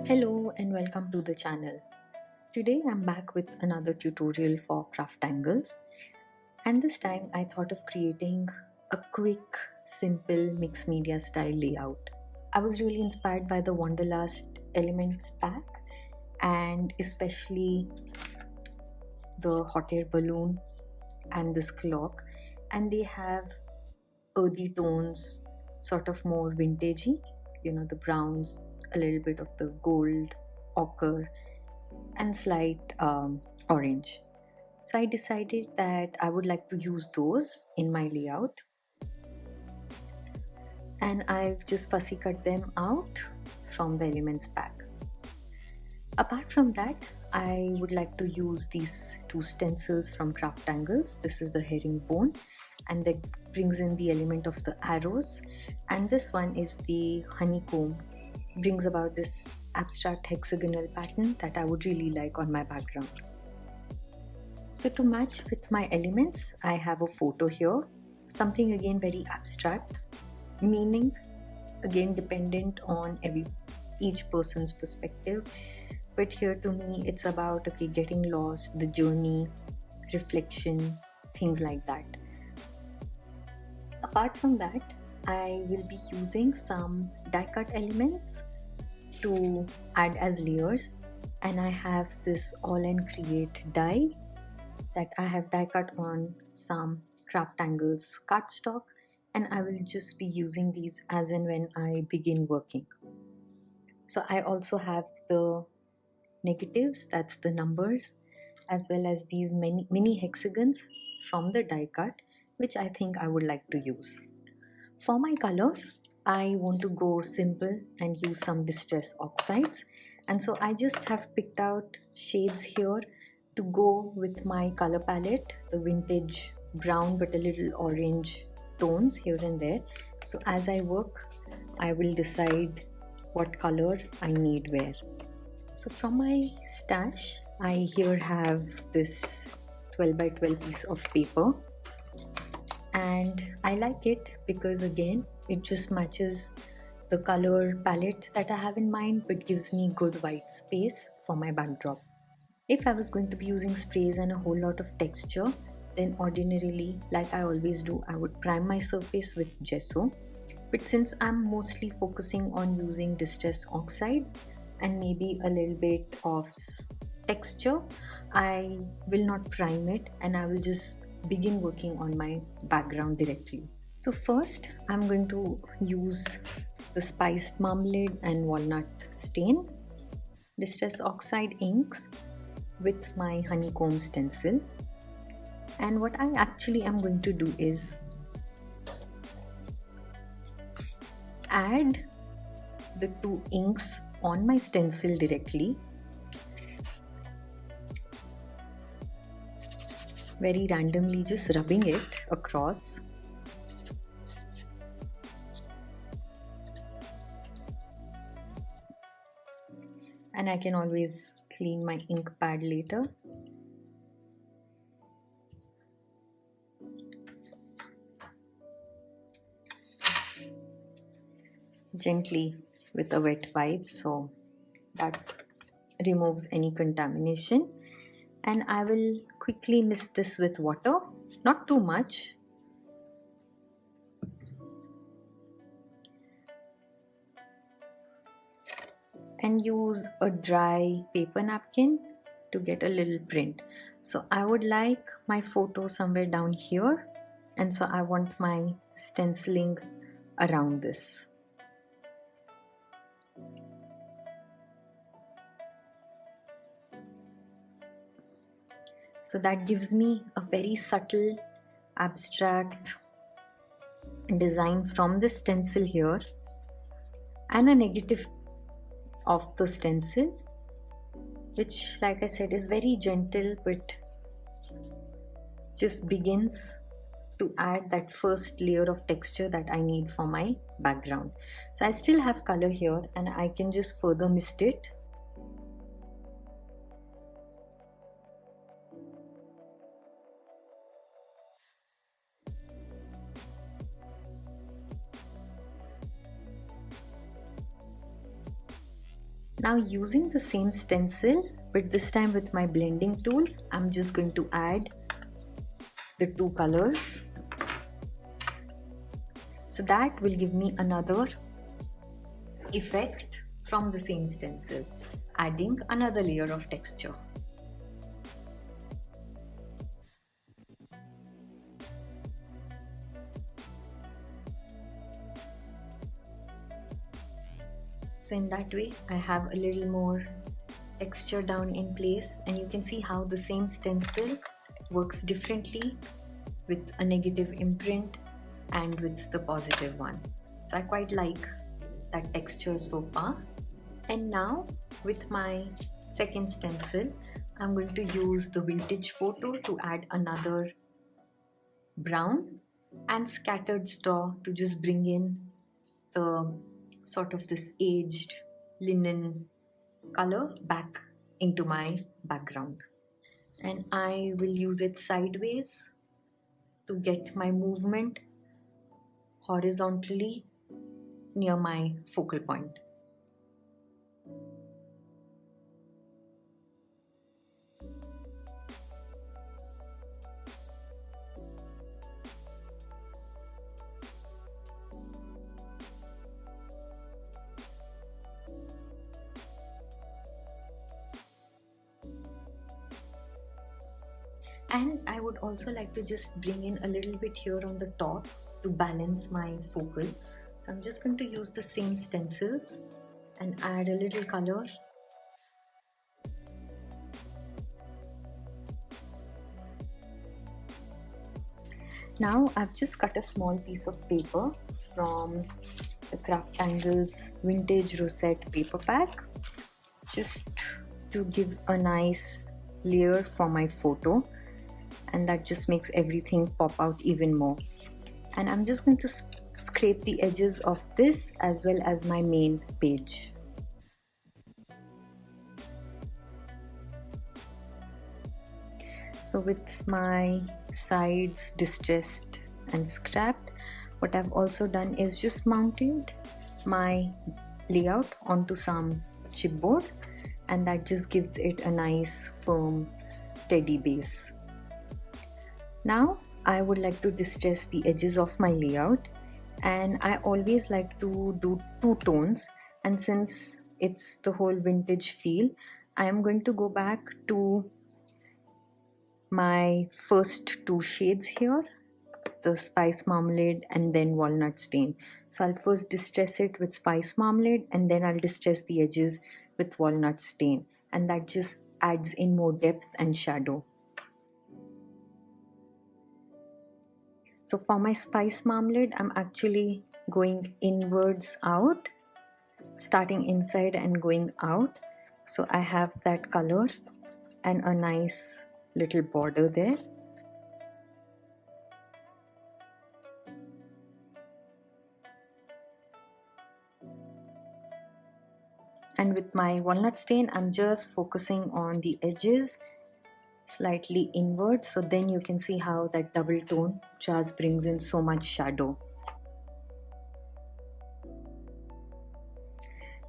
Hello and welcome to the channel. Today I'm back with another tutorial for CrafTangles, and this time I thought of creating a quick, simple mixed media style layout. I was really inspired by the Wanderlust elements pack and especially the hot air balloon and this clock, and they have earthy tones, sort of more vintagey, the browns, a little bit of the gold, ochre, and slight orange. So I decided that I would like to use those in my layout, and I've just fussy cut them out from the elements pack. Apart from that, I would like to use these two stencils from CrafTangles. This is the Herringbone, and that brings in the element of the arrows, and this one is the Honeycomb, brings about this abstract hexagonal pattern that I would really like on my background. So to match with my elements, I have a photo here, something again very abstract, meaning again dependent on each person's perspective. But here to me it's about getting lost, the journey, reflection, things like that. Apart from that, I will be using some die cut elements to add as layers, and I have this all and create die that I have die cut on some CrafTangles cardstock, and I will just be using these as and when I begin working. So I also have the negatives, that's the numbers, as well as these mini hexagons from the die cut, which I think I would like to use. For my color, I want to go simple and use some distress oxides, and so I just have picked out shades here to go with my color palette, the vintage brown but a little orange tones here and there. So as I work, I will decide what color I need where. So from my stash, I here have this 12 by 12 piece of paper, and I like it because again it just matches the color palette that I have in mind but gives me good white space for my backdrop. If I was going to be using sprays and a whole lot of texture, then ordinarily, like I always do, I would prime my surface with gesso. But since I'm mostly focusing on using distress oxides and maybe a little bit of texture, I will not prime it and I will just begin working on my background directly. So first I'm going to use the spiced marmalade and walnut stain, distress oxide inks with my honeycomb stencil. And what I actually am going to do is add the two inks on my stencil directly, very randomly just rubbing it across. And I can always clean my ink pad later. Gently with a wet wipe so that removes any contamination, and I will quickly mist this with water, not too much. And use a dry paper napkin to get a little print. So I would like my photo somewhere down here, and so I want my stenciling around this. So that gives me a very subtle abstract design from the stencil here and a negative of the stencil, which, like I said, is very gentle but just begins to add that first layer of texture that I need for my background. So I still have color here and I can just further mist it. Now using the same stencil, but this time with my blending tool, I'm just going to add the two colors. So that will give me another effect from the same stencil, adding another layer of texture. So in that way, I have a little more texture down in place, and you can see how the same stencil works differently with a negative imprint and with the positive one. So I quite like that texture so far. And now with my second stencil, I'm going to use the vintage photo to add another brown and scattered straw to just bring in the sort of this aged linen color back into my background. And I will use it sideways to get my movement horizontally near my focal point. And I would also like to just bring in a little bit here on the top to balance my focal. So I'm just going to use the same stencils and add a little color. Now I've just cut a small piece of paper from the CrafTangles Vintage Rosette paper pack, just to give a nice layer for my photo, and that just makes everything pop out even more. And I'm just going to scrape the edges of this as well as my main page. So with my sides distressed and scrapped, what I've also done is just mounted my layout onto some chipboard, and that just gives it a nice firm steady base. Now I would like to distress the edges of my layout, and I always like to do two tones, and since it's the whole vintage feel, I am going to go back to my first two shades here, the Spice Marmalade and then Walnut Stain. So I'll first distress it with Spice Marmalade, and then I'll distress the edges with Walnut Stain, and that just adds in more depth and shadow. So for my Spice Marmalade, I'm actually going inwards out, starting inside and going out. So I have that color and a nice little border there. And with my Walnut Stain, I'm just focusing on the edges slightly inward, so then you can see how that double tone just brings in so much shadow.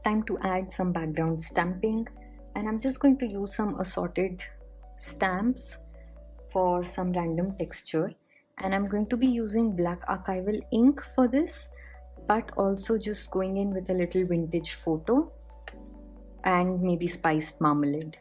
Time to add some background stamping, and I'm just going to use some assorted stamps for some random texture, and I'm going to be using black archival ink for this, but also just going in with a little vintage photo and maybe spiced marmalade.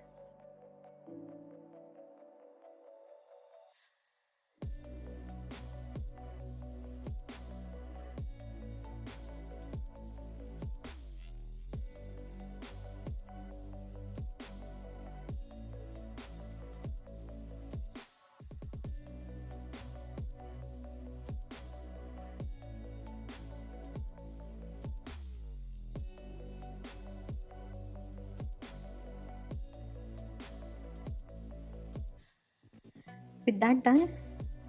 With that done,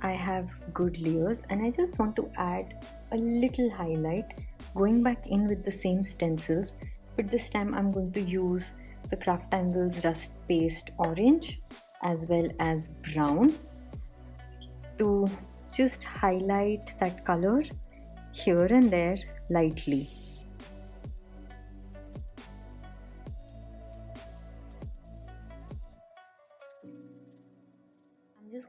I have good layers, and I just want to add a little highlight, going back in with the same stencils, but this time I'm going to use the CrafTangles Rust Paste Orange as well as Brown to just highlight that color here and there lightly.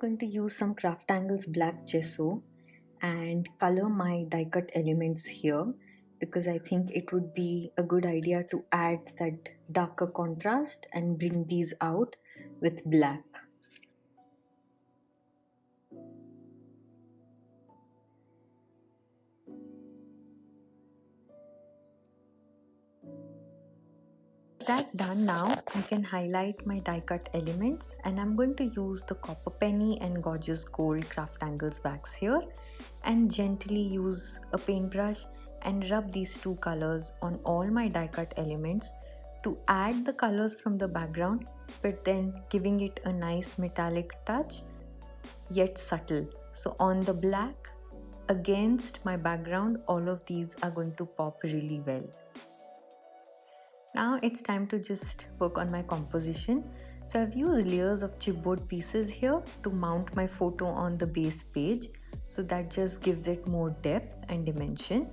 going to use some CrafTangles black gesso and color my die cut elements here, because I think it would be a good idea to add that darker contrast and bring these out with black. That done, now I can highlight my die cut elements, and I'm going to use the copper penny and gorgeous gold CrafTangles wax here and gently use a paintbrush and rub these two colors on all my die cut elements to add the colors from the background, but then giving it a nice metallic touch yet subtle. So on the black against my background, all of these are going to pop really well. Now it's time to just work on my composition. So I've used layers of chipboard pieces here to mount my photo on the base page, so that just gives it more depth and dimension.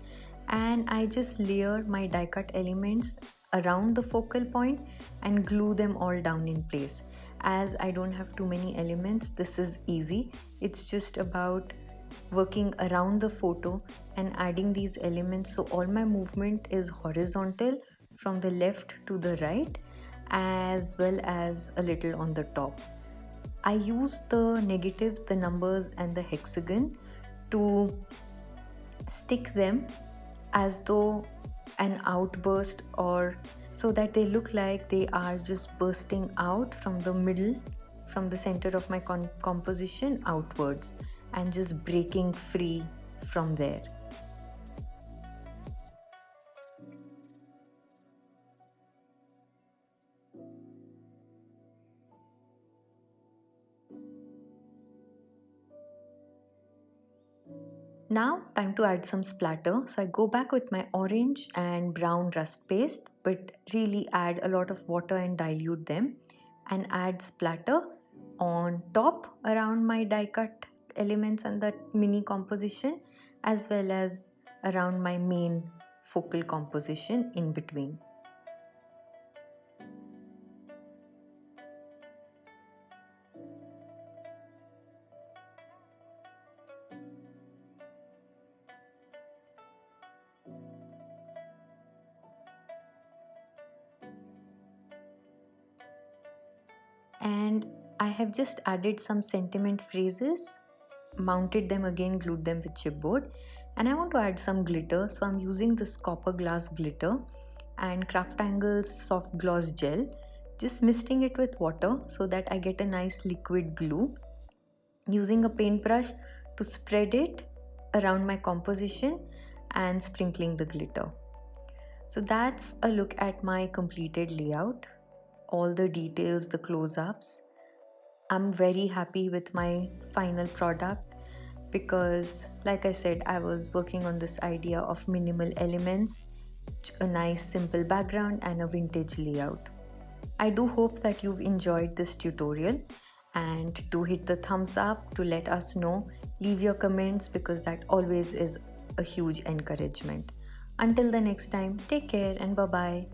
And I just layer my die cut elements around the focal point and glue them all down in place. As I don't have too many elements, this is easy. It's just about working around the photo and adding these elements, so all my movement is horizontal from the left to the right, as well as a little on the top. I use the negatives, the numbers and the hexagon to stick them as though an outburst, or so that they look like they are just bursting out from the middle, from the center of my composition outwards, and just breaking free from there. Now time to add some splatter. So I go back with my orange and brown rust paste, but really add a lot of water and dilute them, and add splatter on top around my die cut elements and the mini composition, as well as around my main focal composition in between. And I have just added some sentiment phrases, mounted them again, glued them with chipboard, and I want to add some glitter. So I'm using this copper glass glitter and CrafTangles soft gloss gel, just misting it with water so that I get a nice liquid glue, using a paintbrush to spread it around my composition and sprinkling the glitter. So that's a look at my completed layout, all the details, the close-ups. I'm very happy with my final product because, like I said, I was working on this idea of minimal elements, a nice simple background and a vintage layout. I do hope that you've enjoyed this tutorial, and do hit the thumbs up to let us know. Leave your comments because that always is a huge encouragement. Until the next time, take care and bye-bye.